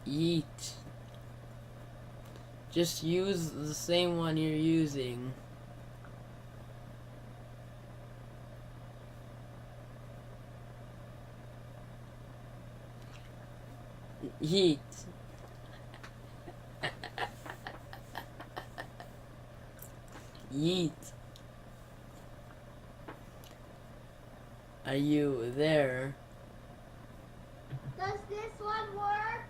Yeet. Just use the same one you're using. Yeet. Yeet. Are you there? Does this one work?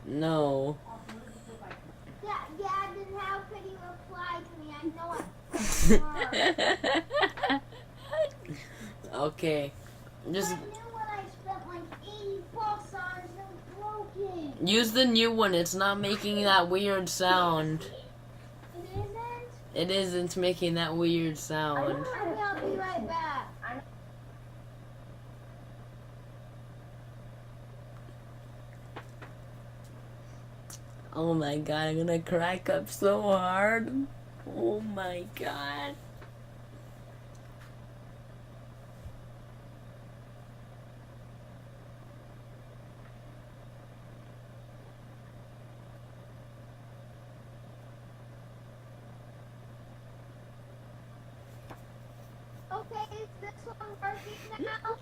No. Yeah, then how could you reply to me? I know it works. Okay. Just I knew when I spent like 80 bucks on it, it was broken. use the new one. It's not making that weird sound. It isn't? It isn't making that weird sound. Okay, I'll be right back. Oh my god, I'm gonna crack up so hard. Oh my god. Okay, is this one working now?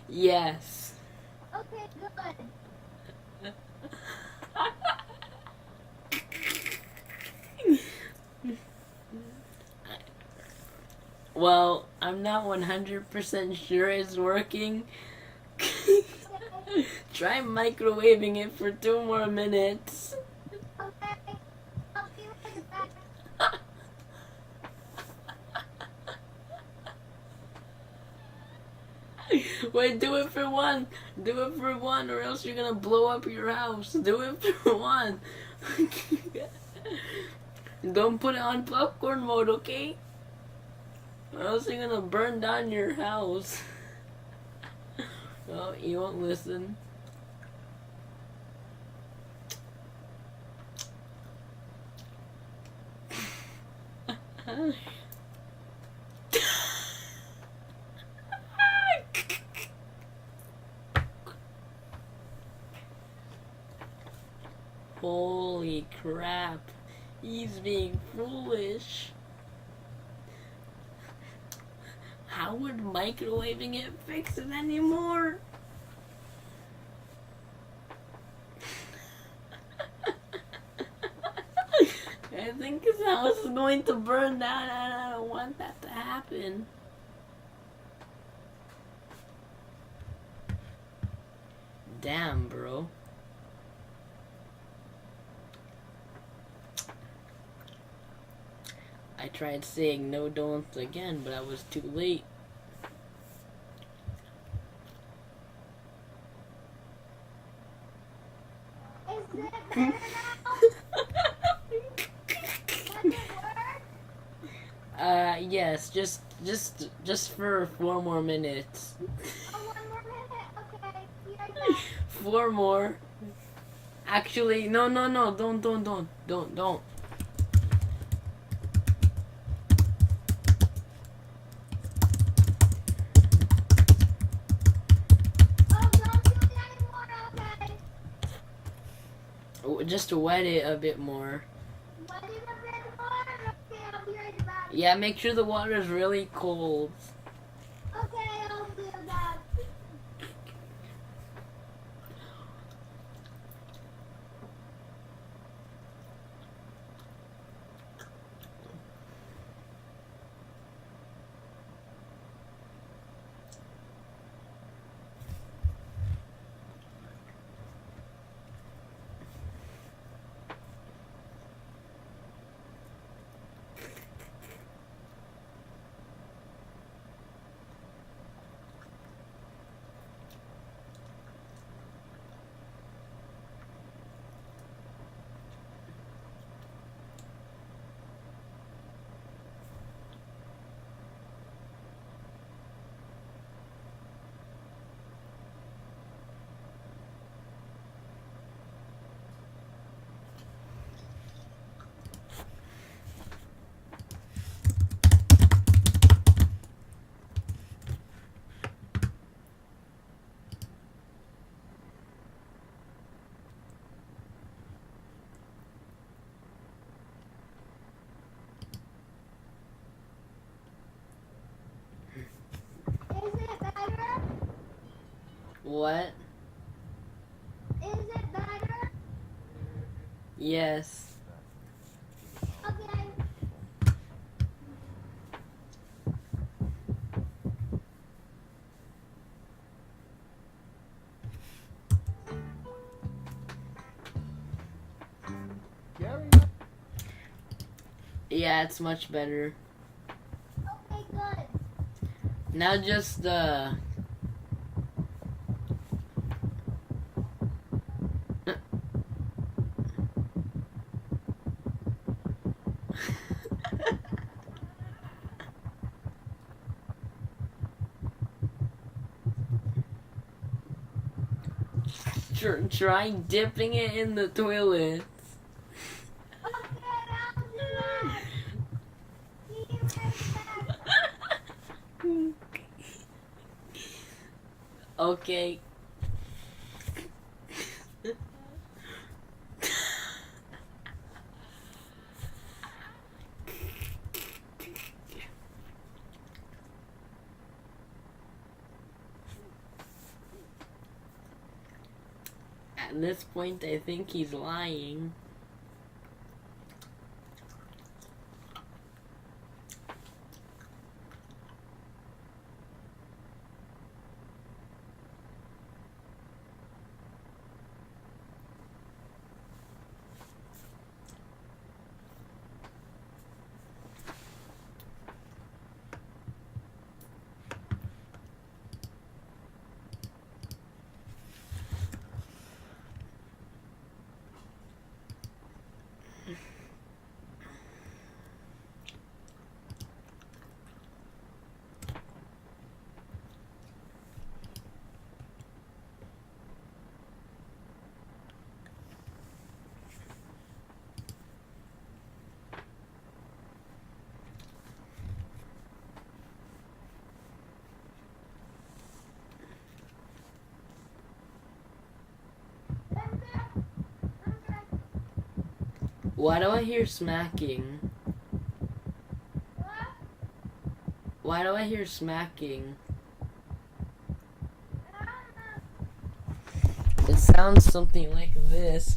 Yes. Okay, good. Well, I'm not 100% sure it's working. Try microwaving it for 2 more minutes. Okay, I'll be right back. Wait, do it for one. Do it for one, or else you're gonna blow up your house. Do it for one. Don't put it on popcorn mode, okay? Or else you're gonna burn down your house. Oh, you won't listen. Holy crap. He's being foolish. How would microwaving it fix it anymore? I think his house is going to burn down and I don't want that to happen. Damn, bro. I tried saying no don'ts again, but I was too late. Is it better now? Does it work? Yes, just for 4 more minutes. Oh, one more minute? Okay, be right back. 4 more. Actually, no, don't. Oh, don't do it anymore, okay? Just to wet it a bit more. What is a bit more? Okay, I'll be right back. Yeah, make sure the water is really cold. Okay, I'll do that. What? Is it better? Yes. Okay. Gary, Yeah, it's much better. Okay, good. Now just try dipping it in the toilet. Okay, I'll do that. See you right back. Okay. At this point, I think he's lying. Why do I hear smacking? Why do I hear smacking? It sounds something like this.